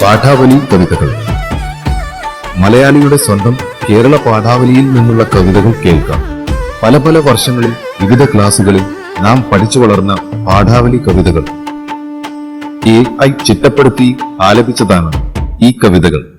പാഠാവലി കവിതകൾ. മലയാളിയുടെ സ്വന്തം കേരള പാഠാവലിയിൽ നിന്നുള്ള കവിതകൾ കേൾക്കാം. പല പല വർഷങ്ങളിൽ വിവിധ ക്ലാസുകളിൽ നാം പഠിച്ചു വളർന്ന പാഠാവലി കവിതകൾ AI ചിട്ടപ്പെടുത്തി ആലപിച്ചതാണ് ഈ കവിതകൾ.